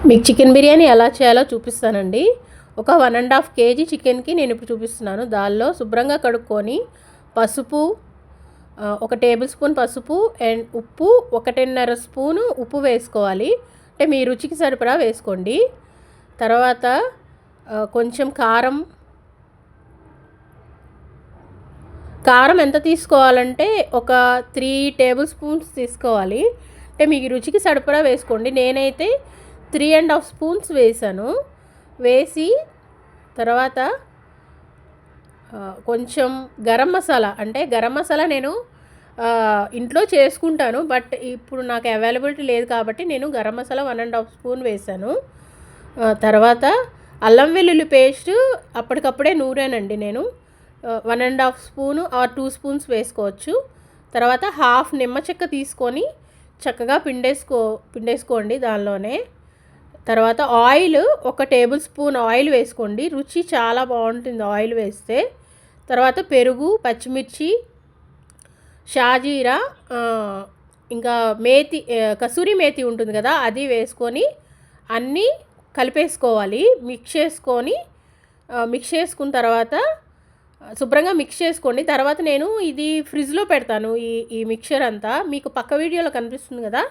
మీకు చికెన్ బిర్యానీ ఎలా చేయాలో చూపిస్తానండి. ఒక 1.5 కేజీ చికెన్‌కి నేను ఇప్పుడు చూపిస్తున్నాను. దానిలో శుభ్రంగా కడుక్కొని పసుపు, ఒక టేబుల్ స్పూన్ పసుపు అండ్ ఉప్పు, 1.5 స్పూను ఉప్పు వేసుకోవాలి. అంటే మీ రుచికి సరిపడా వేసుకోండి. తర్వాత కొంచెం కారం ఎంత తీసుకోవాలంటే ఒక 3 టేబుల్ స్పూన్స్ తీసుకోవాలి. అంటే మీకు రుచికి సరిపడా వేసుకోండి. నేనైతే 3.5 స్పూన్స్ వేసాను. వేసి తర్వాత కొంచెం గరం మసాలా నేను ఇంట్లో చేసుకుంటాను. బట్ ఇప్పుడు నాకు అవైలబిలిటీ లేదు కాబట్టి నేను గరం మసాలా 1.5 స్పూన్ వేసాను. తర్వాత అల్లం వెల్లుల్లి పేస్ట్ అప్పటికప్పుడే నూరానండి నేను. 1.5 స్పూను ఆర్ 2 స్పూన్స్ వేసుకోవచ్చు. తర్వాత హాఫ్ నిమ్మ చెక్క తీసుకొని చక్కగా పిండేసుకోండి దానిలోనే. తర్వాత ఆయిల్, 1 టేబుల్ స్పూన్ ఆయిల్ వేసుకోండి. రుచి చాలా బాగుంటుంది ఆయిల్ వేస్తే. తర్వాత పెరుగు, పచ్చిమిర్చి, షాజీరా, ఇంకా మేతి, కసూరి మేతి ఉంటుంది కదా, అది వేసుకొని అన్నీ కలిపేసుకోవాలి. మిక్స్ చేసుకున్న తర్వాత శుభ్రంగా మిక్స్ చేసుకోండి. తర్వాత నేను ఇది ఫ్రిడ్జ్లో పెడతాను. ఈ మిక్చర్ అంతా మీకు పక్క వీడియోలో కనిపిస్తుంది కదా,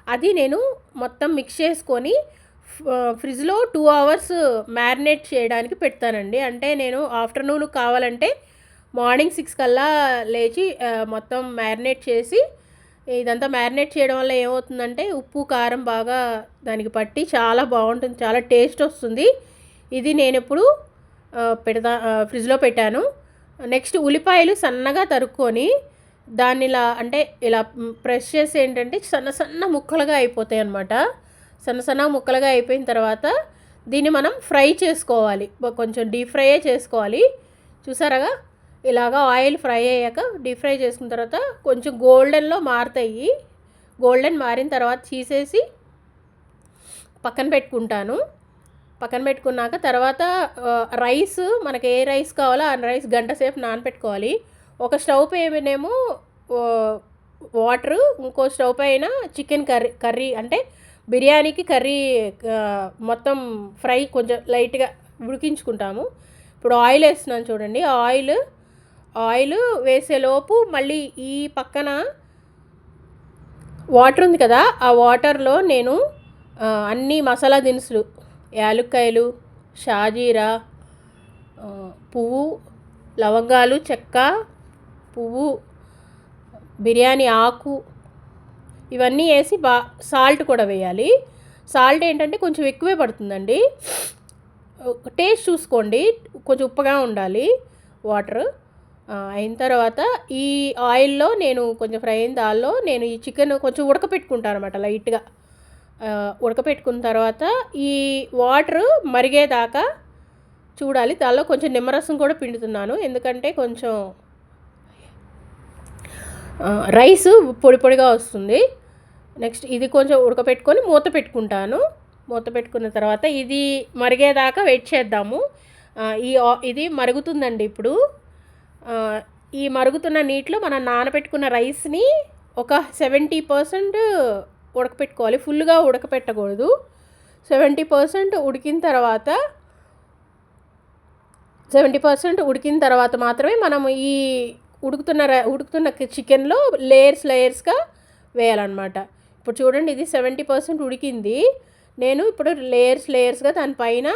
అది నేను మొత్తం మిక్స్ చేసుకొని ఫ్రిడ్జ్లో 2 అవర్స్ మ్యారినేట్ చేయడానికి పెడతానండి. అంటే నేను ఆఫ్టర్నూన్ కావాలంటే మార్నింగ్ 6 కల్లా లేచి మొత్తం మ్యారినేట్ చేసి, ఇదంతా మ్యారినేట్ చేయడం వల్ల ఏమవుతుందంటే ఉప్పు కారం బాగా దానికి పట్టి చాలా బాగుంటుంది, చాలా టేస్ట్ వస్తుంది. ఇది నేను ఇప్పుడు ఫ్రిడ్జ్లో పెట్టాను. నెక్స్ట్ ఉల్లిపాయలు సన్నగా తరుక్కొని దాన్ని ఇలా ప్రెస్ చేసి ఏంటంటే సన్న ముక్కలుగా అయిపోతాయి అన్నమాట. సన్న ముక్కలుగా అయిపోయిన తర్వాత దీన్ని మనం ఫ్రై చేసుకోవాలి. కొంచెం డీప్ ఫ్రైయే చేసుకోవాలి. చూసారా, ఇలాగా ఆయిల్ ఫ్రై అయ్యాక డీప్ ఫ్రై చేసుకున్న తర్వాత కొంచెం గోల్డెన్లో మారుతాయి. గోల్డెన్ మారిన తర్వాత తీసేసి పక్కన పెట్టుకున్నాక తర్వాత రైస్, మనకి ఏ రైస్ కావాలో ఆ రైస్ గంట సేపు నానపెట్టుకోవాలి. ఒక స్టవ్ పైనేమో వాటరు, ఇంకో స్టవ్ పైన చికెన్ కర్రీ అంటే బిర్యానీకి కర్రీ మొత్తం ఫ్రై కొంచెం లైట్గా ఉడికించుకుంటాము. ఇప్పుడు ఆయిల్ వేస్తున్నాను చూడండి. ఆయిల్ వేసేలోపు మళ్ళీ ఈ పక్కన వాటర్ ఉంది కదా, ఆ వాటర్లో నేను అన్ని మసాలా దినుసులు, యాలుక్కాయలు, షాజీరా, పువ్వు, లవంగాలు, చెక్క, పువ్వు, బిర్యానీ ఆకు, ఇవన్నీ వేసి సాల్ట్ కూడా వేయాలి. సాల్ట్ ఏంటంటే కొంచెం ఎక్కువే పడుతుందండి. టేస్ట్ చూసుకోండి, కొంచెం ఉప్పుగా ఉండాలి వాటర్. అయిన తర్వాత ఈ ఆయిల్లో నేను కొంచెం ఫ్రై అయిన దానిలో నేను ఈ చికెన్ కొంచెం ఉడకపెట్టుకుంటాను అనమాట. లైట్గా ఉడకపెట్టుకున్న తర్వాత ఈ వాటర్ మరిగేదాకా చూడాలి. దానిలో కొంచెం నిమ్మరసం కూడా పిండుతున్నాను, ఎందుకంటే కొంచెం రైస్ పొడి పొడిగా వస్తుంది. నెక్స్ట్ ఇది కొంచెం ఉడకపెట్టుకొని మూత పెట్టుకున్న తర్వాత ఇది మరిగేదాకా వెయిట్ చేద్దాము. ఇది మరుగుతుందండి. ఇప్పుడు ఈ మరుగుతున్న నీటిలో మనం నానబెట్టుకున్న రైస్ని ఒక 70% ఉడకపెట్టుకోవాలి. ఫుల్గా ఉడకపెట్టకూడదు. 70% ఉడికిన తర్వాత మాత్రమే మనము ఈ ఉడుకుతున్న చికెన్లో లేయర్స్గా వేయాలన్నమాట. ఇప్పుడు చూడండి, ఇది 70% ఉడికింది. నేను ఇప్పుడు లేయర్స్గా దానిపైన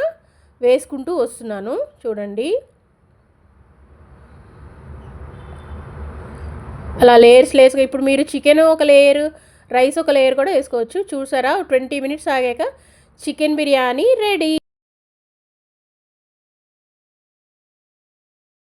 వేసుకుంటూ వస్తున్నాను. చూడండి, అలా లేయర్స్గా. ఇప్పుడు మీరు చికెన్ ఒక లేయర్, రైస్ ఒక లేయర్ కూడా వేసుకోవచ్చు. చూసారా, 20 మినిట్స్ ఆగాక చికెన్ బిర్యానీ రెడీ.